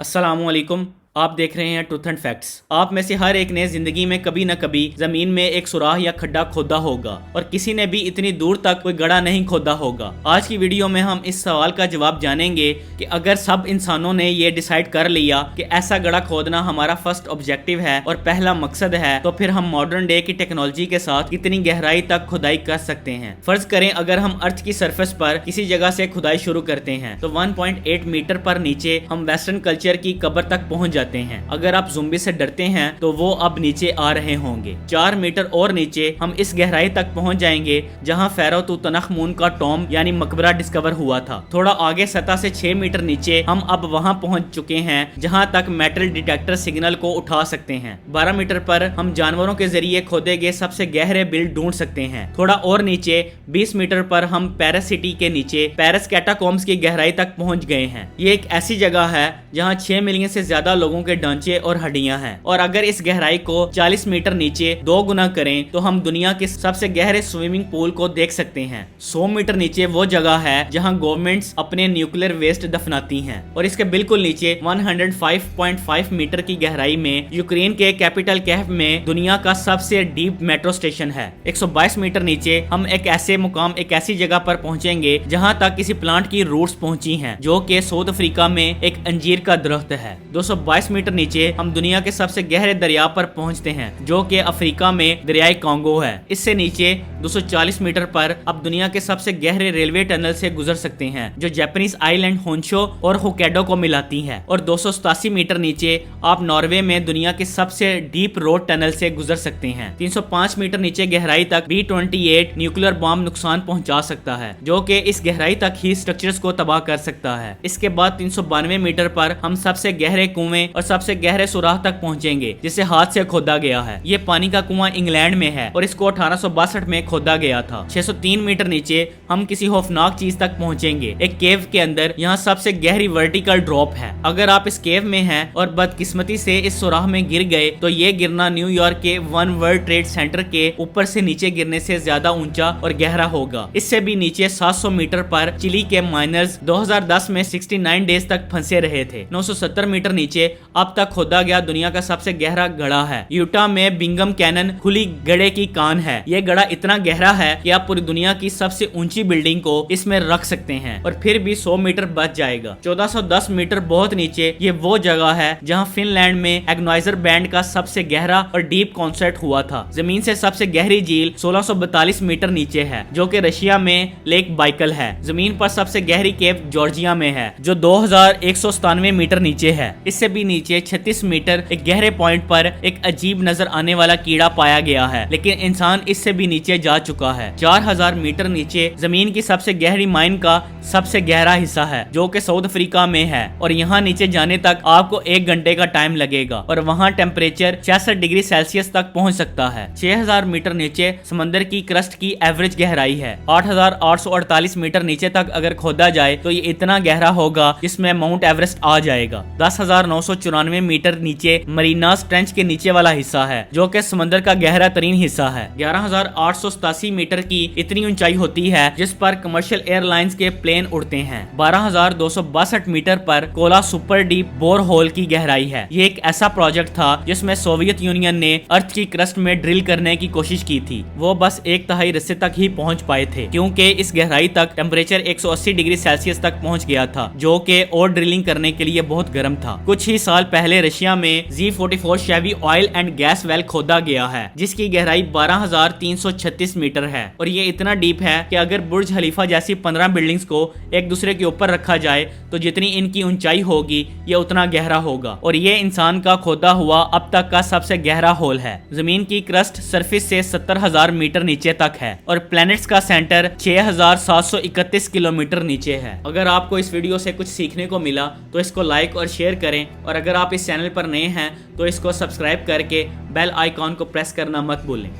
अस्सलाम वालेकुम। आप देख रहे हैं ट्रूथ एंड फैक्ट्स। आप में से हर एक ने जिंदगी में कभी न कभी जमीन में एक सुराख या खड्डा खोदा होगा और किसी ने भी इतनी दूर तक कोई गड्ढा नहीं खोदा होगा। आज की वीडियो में हम इस सवाल का जवाब जानेंगे कि अगर सब इंसानों ने ये डिसाइड कर लिया कि ऐसा गड्ढा खोदना हमारा फर्स्ट ऑब्जेक्टिव है और पहला मकसद है, तो फिर हम मॉडर्न डे की टेक्नोलॉजी के साथ कितनी गहराई तक खुदाई कर सकते हैं। फर्ज करें अगर हम अर्थ की सरफेस पर किसी जगह से खुदाई शुरू करते हैं तो 1.8 मीटर पर नीचे हम वेस्टर्न कल्चर की कब्र तक पहुंच जाते हैं। अगर आप ज़ुम्बी से डरते हैं तो वो अब नीचे आ रहे होंगे। 4 मीटर और नीचे हम इस गहराई तक पहुंच जाएंगे जहां फेरो तुतनखमून का टॉम यानी मकबरा डिस्कवर हुआ था। थोड़ा आगे सतह से 6 मीटर नीचे हम अब वहां पहुंच चुके हैं जहां तक मेटल डिटेक्टर सिग्नल को उठा सकते हैं। 12 मीटर पर हम जानवरों के जरिए खोदे गए सबसे गहरे बिल ढूंढ सकते हैं। थोड़ा और नीचे 20 मीटर पर हम पेरिस सिटी के नीचे पेरिस कैटाकॉम्स की गहराई तक पहुंच गए हैं। ये एक ऐसी जगह है जहां 6 मिलियन से ज्यादा लोगों के ढांचे और हड्डियां हैं। और अगर इस गहराई को 40 मीटर नीचे 2 गुना करें तो हम दुनिया के सबसे गहरे स्विमिंग पूल को देख सकते हैं। 100 मीटर नीचे वो जगह है जहां गवर्नमेंट्स अपने न्यूक्लियर वेस्ट दफनाती हैं। और इसके बिल्कुल नीचे 105.5 मीटर की गहराई में यूक्रेन के कैपिटल कैफ में दुनिया का सबसे डीप मेट्रो स्टेशन है। 122 मीटर नीचे हम एक ऐसी जगह पर पहुंचेंगे जहां तक किसी प्लांट की रूट्स पहुंची हैं, जो कि साउथ अफ्रीका में एक अंजीर का दरख्त है। 222 मीटर नीचे हम दुनिया के सबसे गहरे दरिया पर पहुंचते हैं, जो कि अफ्रीका में दरियाई कांगो है। इससे नीचे 240 मीटर पर अब दुनिया के सबसे गहरे रेलवे टनल से गुजर सकते हैं, जो जापानीज आइलैंड होंशो और होक्काइडो को मिलाती है। और 287 मीटर नीचे आप नॉर्वे में दुनिया के सबसे डीप रोड टनल से गुजर सकते हैं। 305 मीटर नीचे गहराई तक B-28 न्यूक्लियर बॉम्ब नुकसान पहुंचा सकता है, जो कि इस गहराई तक ही स्ट्रक्चर्स को तबाह कर सकता है। इसके बाद 392 मीटर पर हम सबसे गहरे कुएं और सबसे गहरे सुराख तक पहुंचेंगे, जिसे हाथ से खोदा गया है। ये पानी का कुआं इंग्लैंड में है और इसको 1862 में खोदा गया था। 603 मीटर नीचे हम किसी खौफनाक चीज तक पहुंचेंगे, एक केव के अंदर। यहाँ सबसे गहरी वर्टिकल ड्रॉप है। अगर आप इस केव में हैं और बदकिस्मती से इस सुराख में गिर गए तो ये गिरना न्यूयॉर्क के वन वर्ल्ड ट्रेड सेंटर के ऊपर से नीचे गिरने से ज्यादा ऊंचा और गहरा होगा। इससे भी नीचे 700 मीटर पर चिली के माइनर्स 2010 में 69 डेज तक फंसे रहे थे। 970 मीटर नीचे अब तक खोदा गया दुनिया का सबसे गहरा गड्ढा है। यूटा में बिंगम कैनन खुली गड्ढे की कान है। यह गड्ढा इतना गहरा है कि आप पूरी दुनिया की सबसे ऊंची बिल्डिंग को इसमें रख सकते हैं और फिर भी 100 मीटर बच जाएगा। 1410 मीटर बहुत नीचे ये वो जगह है जहां फिनलैंड में एग्नाइजर बैंड का सबसे गहरा और डीप कॉन्सर्ट हुआ था। जमीन से सबसे गहरी झील 1642 मीटर नीचे है, जो कि रशिया में लेक बाइकल है। जमीन पर सबसे गहरी केव जॉर्जिया में है, जो 2197 मीटर नीचे है। इससे भी नीचे 36 मीटर एक गहरे पॉइंट पर एक अजीब नजर आने वाला कीड़ा पाया गया है, लेकिन इंसान इससे भी नीचे जा चुका है। 4000 मीटर नीचे जमीन की सबसे गहरी माइन का सबसे गहरा हिस्सा है, जो कि साउथ अफ्रीका में है। और यहाँ नीचे जाने तक आपको 1 घंटे का टाइम लगेगा और वहाँ टेम्परेचर 66 डिग्री सेल्सियस तक पहुँच सकता है। 6000 मीटर नीचे समंदर की क्रस्ट की एवरेज गहराई है। 8848 मीटर नीचे तक अगर खोदा जाए तो ये इतना गहरा होगा जिसमें माउंट एवरेस्ट आ जाएगा। 10,994 मीटर नीचे मरीनास ट्रेंच के नीचे वाला हिस्सा है, जो कि समंदर का गहरा तरीन हिस्सा है। 11,887 मीटर की इतनी ऊंचाई होती है जिस पर कमर्शियल एयरलाइंस के प्लेन उड़ते हैं। 12,262 मीटर पर Kola super deep bore hole की गहराई है। ये एक ऐसा प्रोजेक्ट था जिसमें सोवियत यूनियन ने अर्थ की क्रस्ट में ड्रिल करने की कोशिश की थी। वो बस 1/3 रस्ते तक ही पहुंच पाए थे, क्योंकि इस गहराई तक टेम्परेचर 180 डिग्री सेल्सियस तक पहुंच गया था, जो कि और ड्रिलिंग करने के लिए बहुत गर्म था। कुछ ही साल पहले रशिया में Z44 शेवी ऑयल एंड गैस वेल खोदा गया है, जिसकी गहराई 12,336 मीटर है। और ये इतना डीप है कि अगर बुर्ज खलीफा जैसी 15 बिल्डिंग्स को एक दूसरे के ऊपर रखा जाए तो जितनी इनकी ऊंचाई होगी ये उतना गहरा होगा। और ये इंसान का खोदा हुआ अब तक का सबसे गहरा होल है। जमीन की क्रस्ट सरफेस से 70,000 मीटर नीचे तक है और प्लैनेट्स का सेंटर 6,731 किलोमीटर नीचे है। अगर आपको इस वीडियो से कुछ सीखने को मिला तो इसको लाइक और शेयर करें, और अगर आप इस चैनल पर नए हैं तो इसको सब्सक्राइब करके बेल आइकॉन को प्रेस करना मत भूलें।